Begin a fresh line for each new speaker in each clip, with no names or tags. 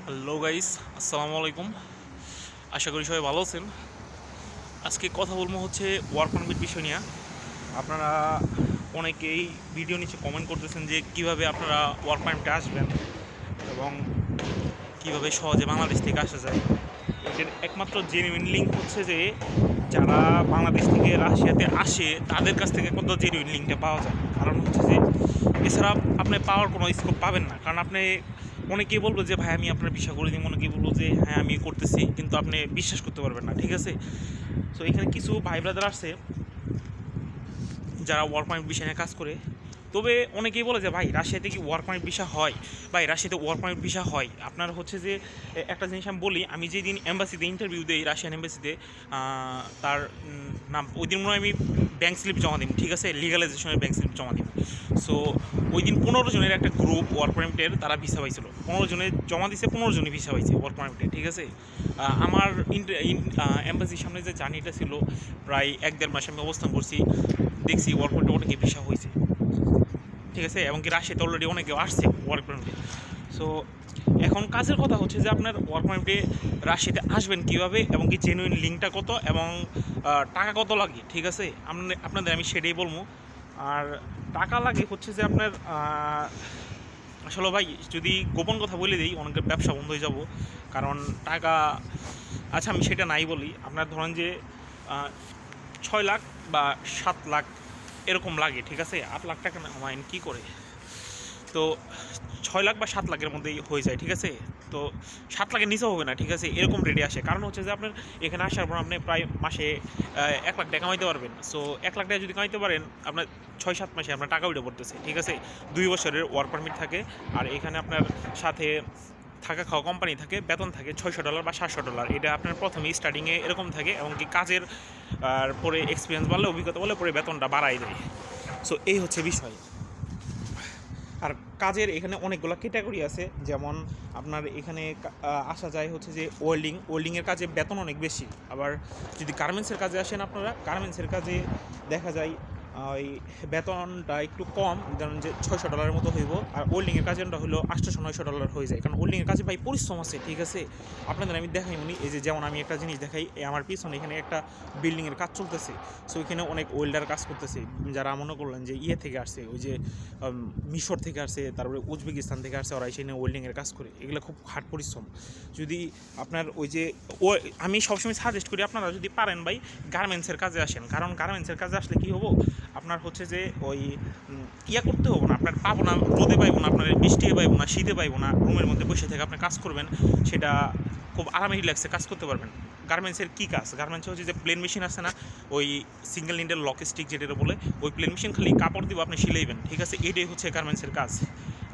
Hello guys, আসসালামু আলাইকুম। আশা করি সবাই ভালো আছেন। আজকে কথা বলবো হচ্ছে ওয়ার্ক পারমিট বিষয় নিয়ে। আপনারা অনেকেই ভিডিও নিচে কমেন্ট করতেছেন যে কিভাবে আপনারা ওয়ার্ক পারমিটে আসবেন এবং কিভাবে সহজে বাংলাদেশ থেকে আসা যায়। এটার একমাত্র জেনুইন লিঙ্ক হচ্ছে যে যারা বাংলাদেশ থেকে রাশিয়াতে আসে তাদের কাছ থেকে একমাত্র জেনুইন লিঙ্কটা পাওয়া যায়। কারণ হচ্ছে যে এছাড়া আপনি পাওয়ার কোনো স্কোপ পাবেন না। কারণ আপনি অনেকেই বলবো যে ভাই আমি আপনার ভিসা করে দিই, অনেকেই বলবো যে হ্যাঁ আমি করতেছি, কিন্তু আপনি বিশ্বাস করতে পারবেন না, ঠিক আছে? সো এখানে কিছু ভাই ব্রাদার আছে যারা ওয়ার্ক পারমিট ভিসা নিয়ে কাজ করে। তবে অনেকেই বলে যে ভাই রাশিয়াতে কি ওয়ার্ক পারমিট ভিসা হয়? ভাই রাশিয়াতে ওয়ার্ক পারমিট ভিসা হয়। আপনার হচ্ছে যে একটা জিনিস আমি বলি, আমি যেদিন এম্বাসিতে ইন্টারভিউ দিই রাশিয়ান এম্বাসিতে, তার নাম ওই দিন মনে হয় আমি ব্যাঙ্ক স্লিপ জমা দিই, ঠিক আছে, লিগালাইজেশনের ব্যাঙ্ক স্লিপ জমা দিই। সো ওই দিন 15 জনের একটা গ্রুপ ওয়ার্ক পারমিটের তারা ভিসা পাইছিল। 15 জনের জমা দিছে, 15 জনই ভিসা পাইছে ওয়ার্ক পারমিটে, ঠিক আছে। আমার এম্বাসির সামনে যে জার্নিটা ছিল প্রায় 1-1.5 মাস আমি অবস্থান করছি, দেখছি ওয়ার্ক পারমিটে অনেকে ভিসা হয়েছে, ঠিক আছে, এবং কি রাশিয়াতে অলরেডি অনেকে আসছে ওয়ার্ক পারমিটে। সো এখন কাজের কথা হচ্ছে যে আপনার ওয়ার্ক পারমিটে রাশিয়াতে আসবেন কীভাবে এবং কি জেনুইন লিঙ্কটা কত এবং টাকা কত লাগে, ঠিক আছে। আপনাদের আমি সেটাই বলবো। আর টাকা লাগে হচ্ছে যে আপনার আসলে ভাই যদি গোপন কথা বলে দিই অনেকের ব্যবসা বন্ধ হয়ে যাব। কারণ টাকা, আচ্ছা আমি সেটা নাই বলি, আপনার ধরেন যে 6 লাখ বা 7 লাখ এরকম লাগে, ঠিক আছে। 8 লাখ টাকা না মাইন কী করে, তো 6 লাখ বা 7 লাখের মধ্যেই হয়ে যায়, ঠিক আছে। তো 7 লাখের নিচেও হবে না, ঠিক আছে, এরকম রেটে আসে। কারণ হচ্ছে যে আপনার এখানে আসার পর আপনি প্রায় মাসে 1 লাখ টাকা কামাইতে পারবেন। সো 1 লাখ টাকা যদি কামাইতে পারেন আপনার 6-7 মাসে আপনার টাকা উঠে পড়তেছে, ঠিক আছে। 2 বছরের ওয়ার্ক পারমিট থাকে। আর এখানে আপনার সাথে থাকা খাওয়া কোম্পানি থাকে, বেতন থাকে $600 বা $700। এটা আপনার প্রথমে স্টার্টিংয়ে এরকম থাকে এবং কি কাজের আর পরে এক্সপিরিয়েন্স বাড়লে, অভিজ্ঞতা বলে পরে বেতনটা বাড়াই দেয়। সো এই হচ্ছে বিষয়। আর কাজের এখানে অনেকগুলো ক্যাটাগরি আছে, যেমন আপনার এখানে আসা যায় হচ্ছে যে ওয়েল্ডিংয়ের কাজে বেতন অনেক বেশি। আবার যদি গার্মেন্টসের কাজে আসেন আপনারা, গার্মেন্টসের কাজে দেখা যায় ওই বেতনটা একটু কম, ধরুন যে $600 মতো হইব। আর ওয়েল্ডিংয়ের কাজটা হলো $800-900 হয়ে যায়, কারণ ওয়েল্ডিংয়ের কাজে ভাই পরিশ্রম আছে, ঠিক আছে। আপনাদের আমি দেখাই উনি, এই যে যেমন আমি একটা জিনিস দেখাই, আমার পিছনে এখানে একটা বিল্ডিংয়ের কাজ চলতেছে। সো এখানে অনেক ওয়েল্ডার কাজ করতেছে, যারা মনে করলেন যে থেকে আসছে, ওই যে মিশর থেকে আসছে, তারপরে উজবেকিস্তান থেকে আসছে, ওরা এসে ওয়েল্ডিংয়ের কাজ করে। এগুলো খুব হার্ড পরিশ্রম। যদি আপনার ওই যে আমি সবসময় সাজেস্ট করি আপনারা যদি পারেন ভাই গার্মেন্টসের কাজে আসেন। কারণ গার্মেন্টসের কাজে আসলে কী হবো, আপনার হচ্ছে যে ওই করতে হবো না, আপনার পাবো না, রোদে পাইবো না, আপনার বৃষ্টিতে পাইবো না, শীতে পাইবো না, রুমের মধ্যে বসে থেকে আপনি কাজ করবেন, সেটা খুব আরামে রিল্যাক্সে কাজ করতে পারবেন। গার্মেন্টসের কী কাজ, গার্মেন্টসে হচ্ছে যে প্লেন মেশিন আছে না, ওই সিঙ্গেল নিডেল লক স্টিক যেটা বলে, ওই প্লেন মেশিন খালি কাপড় দিব আপনি সিলাইবেন, ঠিক আছে। এটাই হচ্ছে গার্মেন্টসের কাজ।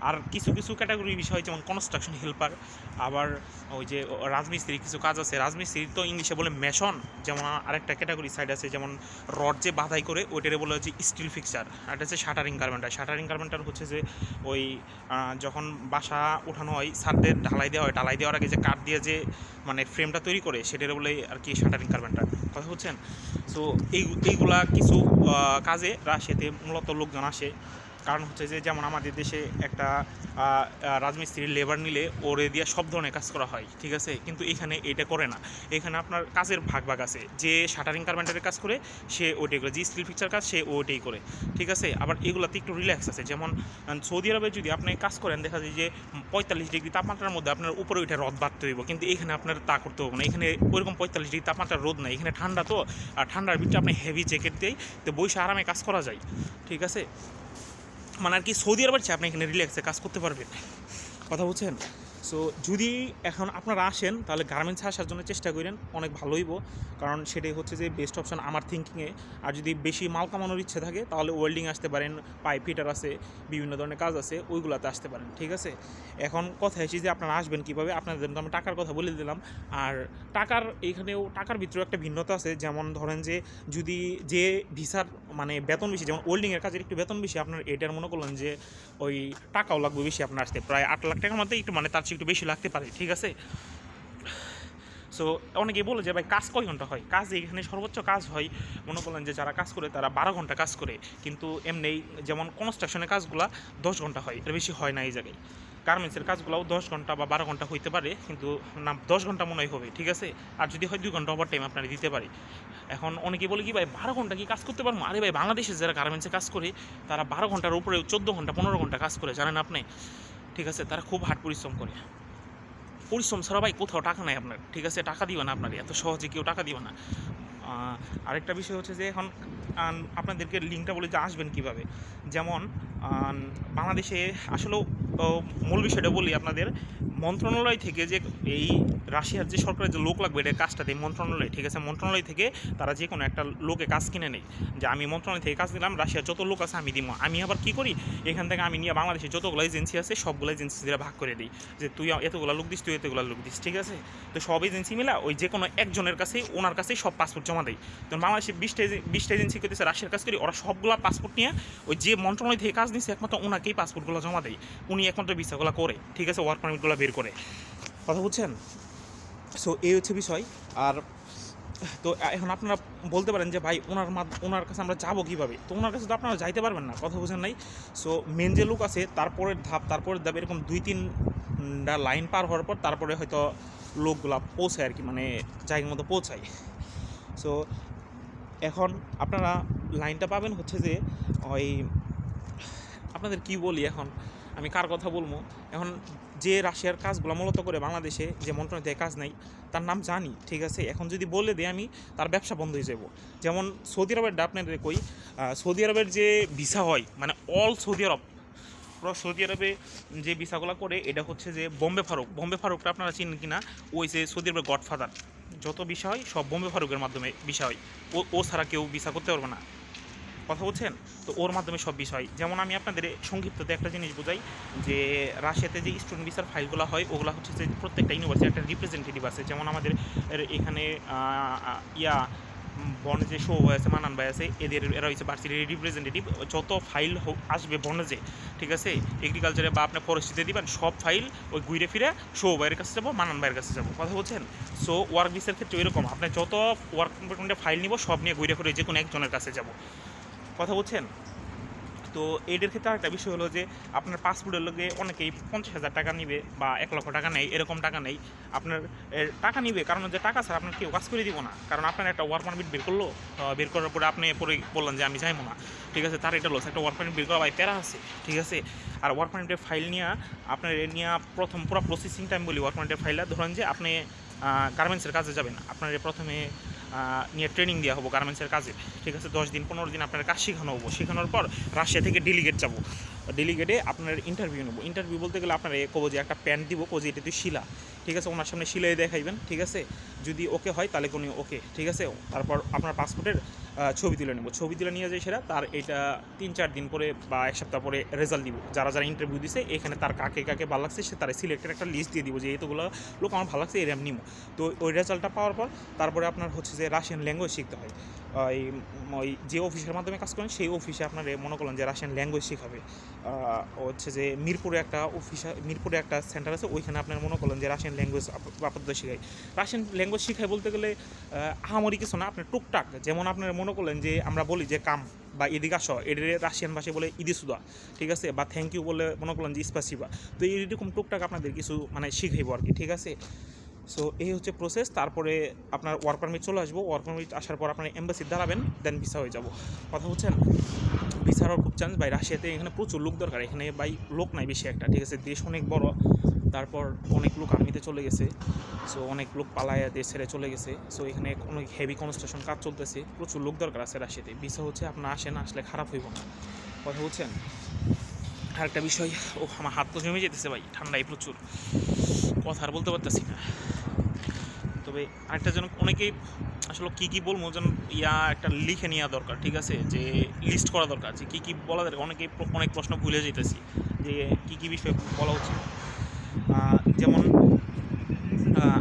আর কিছু কিছু ক্যাটাগরি বিষয় যেমন কনস্ট্রাকশন হেল্পার, আবার ওই যে রাজমিস্ত্রি কিছু কাজ আছে, রাজমিস্ত্রি তো ইংলিশে বলে মেশন। যেমন আরেকটা ক্যাটাগরি সাইড আছে, যেমন রড যে বাধাই করে ওইটারে বলে হচ্ছে স্টিল ফিক্সার। আর এটা হচ্ছে শাটারিং গার্মেন্টার। শাটারিং গার্মেন্টার হচ্ছে যে ওই যখন বাসা ওঠানো হয়, ছাদের ঢালাই দেওয়া হয়, ঢালাই দেওয়ার আগে যে কাঠ দিয়ে যে মানে ফ্রেমটা তৈরি করে, সেটার বলে আর কি শাটারিং গার্মেন্টার, কথা হচ্ছেন। সো এইগুলা কিছু কাজে রাশিয়াতে মূলত লোকজন আসে। কারণ হচ্ছে যে যেমন আমাদের দেশে একটা রাজমিস্ত্রির লেবার নিলে ওরে দিয়ে সব ধরনের কাজ করা হয়, ঠিক আছে, কিন্তু এখানে এটা করে না। এখানে আপনার কাজের ভাগ ভাগ আছে, যে শাটারিং কার্পেন্টারের কাজ করে সে ওইটাই করে, যে স্টিল ফিক্সার কাজ সে ওইটাই করে, ঠিক আছে। আবার এগুলোতে একটু রিল্যাক্স আছে, যেমন সৌদি আরবে যদি আপনি কাজ করেন দেখা যায় যে 45 ডিগ্রি তাপমাত্রার মধ্যে আপনার উপরে ওইটা রদ বাড়তে হইব, কিন্তু এখানে আপনার তা করতে হবে না। এখানে ওইরকম 45 ডিগ্রি তাপমাত্রার রোদ নাই, এখানে ঠান্ডা তো। আর ঠান্ডার ভিতরে আপনি হেভি জ্যাকেট দিয়েই তো বসে আরামে কাজ করা যায়, ঠিক আছে। মানে আর কি সৌদি আরবের চেয়ে আপনি এখানে রিল্যাক্সে কাজ করতে পারবেন, কথা বুঝছেন। সো যদি এখন আপনারা আসেন তাহলে গার্মেন্টসে আসার জন্য চেষ্টা করেন, অনেক ভালো হইব। কারণ সেটাই হচ্ছে যে বেস্ট অপশন আমার থিঙ্কিংয়ে। আর যদি বেশি মাল কামানোর ইচ্ছে থাকে তাহলে ওয়েল্ডিং আসতে পারেন, পাইপ ফিটার আছে, বিভিন্ন ধরনের কাজ আছে, ওইগুলোতে আসতে পারেন, ঠিক আছে। এখন কথা হচ্ছে যে আপনারা আসবেন কীভাবে, আপনাদের তো আমি টাকার কথা বলে দিলাম। আর টাকার ভিতরেও একটা ভিন্নতা আছে, যেমন ধরেন যে যদি যে ভিসার মানে বেতন বেশি, যেমন ওয়েল্ডিংয়ের কাজের একটু বেতন বেশি, আপনার এটার মনে করলেন যে ওই টাকাও লাগবে বেশি, আপনার আসতে প্রায় 8 লাখ টাকার মধ্যে একটু মানে তার চেয়ে একটু বেশি লাগতে পারে, ঠিক আছে। সো অনেকে বলে যে ভাই কাজ কয় ঘন্টা হয়, কাজ এখানে সর্বোচ্চ কাজ হয় মনে করলেন যে যারা কাজ করে তারা 12 ঘন্টা কাজ করে, কিন্তু এমনি যেমন কনস্ট্রাকশনের কাজগুলা 10 ঘন্টা হয়, এর বেশি হয় না এই জায়গায়। গার্মেন্টসের কাজগুলোও 10 ঘন্টা বা 12 ঘন্টা হইতে পারে, কিন্তু না 10 ঘন্টা মনে হয় হবে, ঠিক আছে। আর যদি হয় 2 ঘন্টা ওভার টাইম আপনারা দিতে পারি। এখন অনেকে বলে কি ভাই 12 ঘন্টা কি কাজ করতে পারবো? আরে ভাই, বাংলাদেশে যারা গার্মেন্টসে কাজ করে তারা 12 ঘন্টার উপরে 14 ঘন্টা 15 ঘন্টা কাজ করে, জানেন আপনি? ঠিক আছে, তারা খুব হার্ড পরিশ্রম করে। পরিশ্রম ছাড়া ভাই কোথাও টাকা নাই আপনার, ঠিক আছে। টাকা দিবে না আপনার, এত সহজে কেউ টাকা দিবে না। আরেকটা বিষয় হচ্ছে যে এখন আপনাদেরকে লিঙ্কটা বলে যে আসবেন কীভাবে। যেমন বাংলাদেশে আসলেও মূল বিষয়টা বলি আপনাদের, মন্ত্রণালয় থেকে যে এই রাশিয়ার যে সরকারের যে লোক লাগবে এটা কাজটা দেয় মন্ত্রণালয়, ঠিক আছে। মন্ত্রণালয় থেকে তারা যে কোনো একটা লোকে কাজ কিনে নেয়, যে আমি মন্ত্রণালয় থেকে কাজ দিলাম, রাশিয়ার যত লোক আছে আমি দিব। আমি আবার কী করি, এখান থেকে আমি নিয়ে বাংলাদেশে যতগুলো এজেন্সি আছে সবগুলো এজেন্সি দিয়ে ভাগ করে দিই, যে তুই এতগুলো লোক দিস, তুই এতগুলো লোক দিস, ঠিক আছে। তো সব এজেন্সি মিলা ওই যে কোনো একজনের কাছেই, ওনার কাছেই সব পাসপোর্ট জমা দেয়। তো বাংলাদেশে 20টা এজেন্সি করতেছে রাশিয়ার কাজ করি, ওরা সবগুলো পাসপোর্ট নিয়ে ওই যে মন্ত্রণালয় থেকে কাজ নিচ্ছে একমাত্র ওনাকেই পাসপোর্টগুলো জমা দেয়, উনি একমাত্র ভিসাগুলো করে, ঠিক আছে, ওয়ার্ক পারমিটগুলো বের করে। কথা বুঝছেন? সো এই হচ্ছে বিষয়। আর তো এখন আপনারা বলতে পারেন যে ভাই ওনার কাছে আমরা যাবো কীভাবে? তো ওনার কাছে তো আপনারা যাইতে পারবেন না, কথা বুঝেন নাই? সো মেন যে লোক আছে তারপরের ধাপ এরকম 2-3টা লাইন পার হওয়ার পর তারপরে হয়তো লোকগুলা পৌঁছায় আর কি, মানে জায়গার মতো পৌঁছায়। সো এখন আপনারা লাইনটা পাবেন হচ্ছে যে ওই, আপনাদের কি বলি এখন, আমি কার কথা বলবো এখন, যে রাশিয়ার কাজগুলো মূলত করে বাংলাদেশে যে মন্ত্রণালয়ে কাজ নেই তার নাম জানি, ঠিক আছে। এখন যদি বলে দিই আমি, তার ব্যবসা বন্ধ হয়ে যাব। যেমন সৌদি আরবের আপনাদের কই, সৌদি আরবের যে ভিসা হয়, মানে অল সৌদি আরব, পুরো সৌদি আরবে যে ভিসাগুলো করে এটা হচ্ছে যে বোম্বে ফারুকটা আপনারা চিনেন কিনা? ওই যে সৌদি আরবের গডফাদার, যত ভিসা হয় সব বোম্বে ফারুকের মাধ্যমে ভিসা হয়। ও ছাড়া কেউ ভিসা করতে পারবে না, কথা বলছেন? তো ওর মাধ্যমে সব বিষয়। যেমন আমি আপনাদের সংক্ষিপ্ততে একটা জিনিস বোঝাই, যে রাশিয়াতে যে স্টুডেন্ট ভিসার ফাইলগুলো হয় ওগুলো হচ্ছে যে প্রত্যেকটা ইউনিভার্সিটি একটা রিপ্রেজেন্টেটিভ আছে। যেমন আমাদের এখানে বনে যে শো আছে, মানান ভাই আছে, এরা হচ্ছে ভার্সিটির রিপ্রেজেন্টেটিভ। যত ফাইল আসবে বনেজে, ঠিক আছে, এগ্রিকালচারে বা আপনার ফরেস্ট্রিতে দিবেন, সব ফাইল ওই ঘুরে ফিরে শো ভাইয়ের কাছে যাবো, মানান ভাইয়ের কাছে যাবো, কথা বলছেন? সো ওয়ার্ক ভিসার ক্ষেত্রে এরকম, আপনার যত ওয়ার্ক পারমিটের ফাইল নিব সব নিয়ে ঘুরে ফিরে যে কোনো একজনের কাছে যাব, কথা বলছেন? তো এইটার ক্ষেত্রে আরেকটা বিষয় হলো যে আপনার পাসপোর্টের লগে অনেকেই 50,000 টাকা নিবে বা 1 লক্ষ টাকা নেই, এরকম টাকা নেই। আপনার টাকা নিবে, কারণ যে টাকা ছাড়া আপনার কেউ কাজ করে দিব না। কারণ আপনার একটা ওয়ার্ক পারমিট বের করলো, বের করার পরে আপনি পরে বললেন যে আমি যাইবো না, ঠিক আছে, তার এটা লস। একটা ওয়ার্ক পারমিট বের করা ভাই প্যারা আছে, ঠিক আছে। আর ওয়ার্ক পারমিটের ফাইল নিয়ে আপনার নিয়ে প্রথম পুরো প্রসেসিং টাইম বলি, ওয়ার্ক পারমিটের ফাইলটা ধরেন যে আপনি গার্মেন্টসের কাজে যাবেন, আপনার প্রথমে নিয়ে ট্রেনিং দেওয়া হবো গার্মেন্টসের কাজে, ঠিক আছে। 10 দিন 15 দিন আপনার কাজ শেখানো হবো। শেখানোর পর রাশিয়া থেকে ডেলিগেট যাবো, ডেলিগেটে আপনার ইন্টারভিউ নেবো। ইন্টারভিউ বলতে গেলে আপনার কবো যে একটা প্যান্ট দিব, কবো যে এটা তুই শিলা, ঠিক আছে, ওনার সামনে শিলাই দেখাইবেন, ঠিক আছে। যদি ওকে হয় তাহলে কোনো ওকে, ঠিক আছে। তারপর আপনার পাসপোর্টের ছবি তুলে নেবো, ছবি তুলে নিয়ে যাই সেটা, তার এটা 3-4 দিন পরে বা 1 সপ্তাহ পরে রেজাল্ট দিব। যারা যারা ইন্টারভিউ দিছে এখানে তার কাকে কাকে ভালো লাগছে সে তারা সিলেক্টেড একটা লিস্ট দিয়ে দিব, যে এতগুলো লোক আমার ভালো লাগছে এরম নিব। তো ওই রেজাল্টটা পাওয়ার পর তারপরে আপনার হচ্ছে যে রাশিয়ান ল্যাঙ্গুয়েজ শিখতে হয়। ওই যে অফিসের মাধ্যমে কাজ করেন সেই অফিসে আপনার মনে করলেন যে রাশিয়ান ল্যাঙ্গুয়েজ শেখাবে। হচ্ছে যে মিরপুরে একটা সেন্টার আছে, ওইখানে আপনার মনে করলেন যে রাশিয়ান ল্যাঙ্গুয়েজ আপাতত শেখায়। রাশিয়ান ল্যাঙ্গুয়েজ শেখায় বলতে গেলে আহামরি কিছু না, আপনার টুকটাক। যেমন আপনার মনে করলেন যে আমরা বলি যে কাম বা এদিকে আসো, এদের রাশিয়ান ভাষায় বলে ইদিসুদা, ঠিক আছে, বা থ্যাংক ইউ বলে মনে করলেন যে স্পাসিবা। তো এইরকম টুকটাক আপনাদের কিছু মানে শিখাইব আর কি, ঠিক আছে। সো এই হচ্ছে প্রসেস। তারপরে আপনার ওয়ার্ক পারমিট চলে আসবো, ওয়ার্ক পারমিট আসার পর আপনার এম্বাসি দাঁড়াবেন, দেন ভিসা হয়ে যাব, কথা হচ্ছেন? ভিসারও খুব চান্স ভাই, রাশিয়াতে এখানে প্রচুর লোক দরকার, এখানে ভাই লোক নাই বেশি একটা, ঠিক আছে। দেশ অনেক বড়, তারপর অনেক লোক আর্মিতে চলে গেছে, সো অনেক লোক পালায় দেশ ছেড়ে চলে গেছে। সো এখানে অনেক হেভি কনস্ট্রাকশন কাজ চলতেছে, প্রচুর লোক দরকার আছে রাশিয়াতে। ভিসা হচ্ছে আপনার আসলে খারাপ হইব না, কথা বলছেন? আরেকটা বিষয়, আমার হাত তো জমে যেতেছে ভাই, ঠান্ডায় প্রচুর, কথা আর বলতে পারতেছি না। তবে আরেকটা যেন অনেকেই আসলে কী বলবো যেন একটা লিখে নেওয়া দরকার, ঠিক আছে, যে লিস্ট করা দরকার যে কী বলা দরকার। অনেকেই অনেক প্রশ্ন ভুলে যেতেছি যে কী বিষয় বলা উচিত। যেমন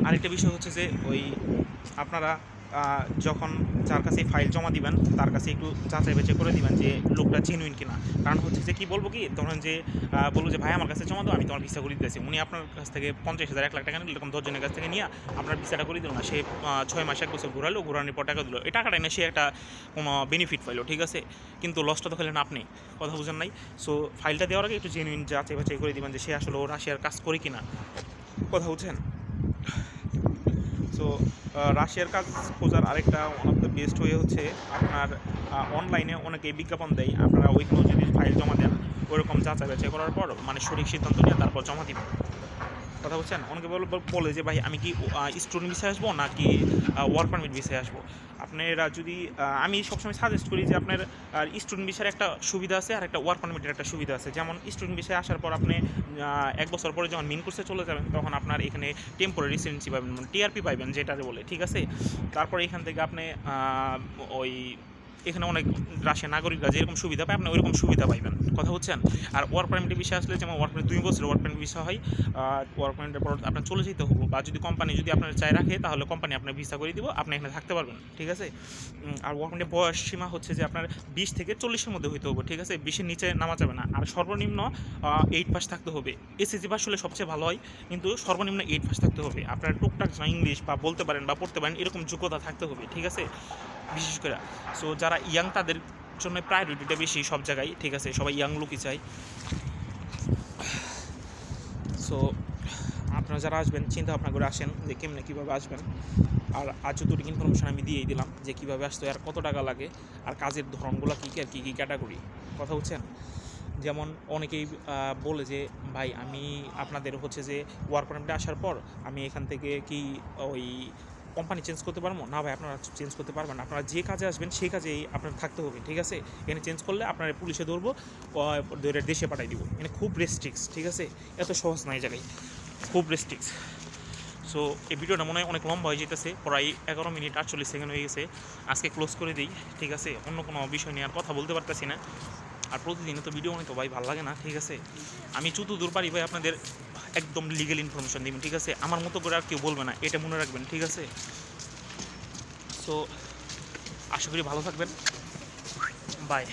আরেকটা বিষয় হচ্ছে যে ওই আপনারা যখন যার কাছে ফাইল জমা দিবেন তার কাছে একটু যাচাই বাছাই করে দিবেন যে লোকটা জেনুইন কিনা। কারণ হচ্ছে যে কী বলবো কি, ধরেন যে বলবো যে ভাই আমার কাছে জমা দাও, আমি তোমার ভিসা করে দিতেছি। উনি আপনার কাছ থেকে 50,000 1 লাখ টাকা নিল, এরকম 10 জনের কাছ থেকে নিয়ে আপনার ভিসাটা করে দিল না, সে 6 মাস 1 বছর ঘোরালো, ঘোরানোর পর টাকা দিল, এই টাকাটা এনে সে একটা কোনো বেনিফিট পাইলো, ঠিক আছে, কিন্তু লসটা তো খেলেন আপনি। কথা বুঝেন নাই? সো ফাইলটা দেওয়ার আগে একটু জেনুইন যাচাই বাছাই করে দিবেন যে সে আসলে ও রাশিয়ার কাজ করে কিনা। কথা বুঝছেন? সো রাশিয়ার কাজ খোঁজার আরেকটা one of the best way হচ্ছে আপনার অনলাইনে অনেকে বিজ্ঞাপন দেয়, আপনারা ওইখানেও যদি ফাইল জমা দেন ওইরকম যাচাই বাছাই করার পর মানে সঠিক সিদ্ধান্ত নিয়ে তারপর জমা দিবেন। কথা বলছেন? অনেকে বলে যে ভাই আমি কি স্টুডেন্ট ভিসায় আসবো নাকি ওয়ার্ক পারমিট ভিসায় আসবো। আপনারা যদি আমি সবসময় সাজেস্ট করি যে আপনার স্টুডেন্ট ভিসার একটা সুবিধা আছে আর একটা ওয়ার্ক পারমিটের একটা সুবিধা আছে। যেমন স্টুডেন্ট ভিসায় আসার পর আপনি 1 বছর পরে যখন মেন কোর্সে চলে যাবেন তখন আপনার এখানে টেম্পোরারি রেসিডেন্সি পাবেন, মানে টিআরপি পাবেন যেটা বলে, ঠিক আছে। তারপরে এখান থেকে আপনি ওই এখানে অনেক রাশিয়ান নাগরিকরা যেরকম সুবিধা পায় আপনি ওইরকম সুবিধা পাইবেন। কথা হচ্ছেন? আর ওয়ার্ক পারমিটের বিষয় আসলে যেমন ওয়ার্ক পারমিট 2 বছরের ওয়ার্ক পারমিট ভিসা হয়, ওয়ার্ক পারমিটের পর আপনার চলে যেতে হবে, বা যদি কোম্পানি যদি আপনার চাই রাখে তাহলে কোম্পানি আপনার ভিসা করে দিব, আপনি এখানে থাকতে পারবেন, ঠিক আছে। আর ওয়ার্ক পারমিটের বয়স সীমা হচ্ছে যে আপনার 20 থেকে 40-এর মধ্যে হইতে হবে, ঠিক আছে, 20-এর নিচে নামা যাবে না। আর সর্বনিম্ন 8 পাস থাকতে হবে। এসএসসি পাস হলে সবচেয়ে ভালো হয়, কিন্তু সর্বনিম্ন 8 পাস থাকতে হবে। আপনার টুকটাক ইংলিশ বা বলতে পারেন বা পড়তে পারেন এরকম যোগ্যতা থাকতে হবে, ঠিক আছে, বিশেষ করে। সো যারা ইয়াং তাদের জন্য প্রায়োরিটিটা বেশি সব জায়গায়, ঠিক আছে, সবাই ইয়াং লোকই চাই। সো আপনারা যারা আসবেন চিন্তা ভাবনা করে আসেন যে কেমনে কীভাবে আসবেন। আর আজ যতটুকু ইনফরমেশন আমি দিয়েই দিলাম যে কীভাবে আসতে হয় আর কত টাকা লাগে আর কাজের ধরনগুলো কী কী আর কী কী ক্যাটাগরি। কথা হচ্ছেন? যেমন অনেকেই বলে যে ভাই আমি আপনাদের হচ্ছে যে ওয়ার্ক পারমিটে আসার পর আমি এখান থেকে কি ওই কোম্পানি চেঞ্জ করতে পারবো না? ভাই আপনারা চেঞ্জ করতে পারবেন না, আপনারা যে কাজে আসবেন সেই কাজেই আপনার থাকতে হবে, ঠিক আছে। এখানে চেঞ্জ করলে আপনারা পুলিশে ধরবো, ধরে দেশে পাঠাই দিব। এখানে খুব রেস্ট্রিক্টস, ঠিক আছে, এত সহজ নাই জায়গায়, খুব রেস্ট্রিক্টস। সো এই ভিডিওটা মনে হয় অনেক লম্বা হয়ে যেতেছে, প্রায় 11 মিনিট 48 সেকেন্ড হয়ে গেছে। আজকে ক্লোজ করে দিই, ঠিক আছে, অন্য কোনো বিষয় নিয়ে আর কথা বলতে পারতেছি না। আর প্রতিদিনে তো ভিডিও অনেক তো ভাই ভালো লাগে না, ঠিক আছে। আমি যতদূর পারি ভাই আপনাদের একদম লিগেল ইনফরমেশন দিবেন, ঠিক আছে, আমার মতো করে আর কেউ বলবে না, এটা মনে রাখবেন, ঠিক আছে। সো আশা করি ভালো থাকবেন, বাই।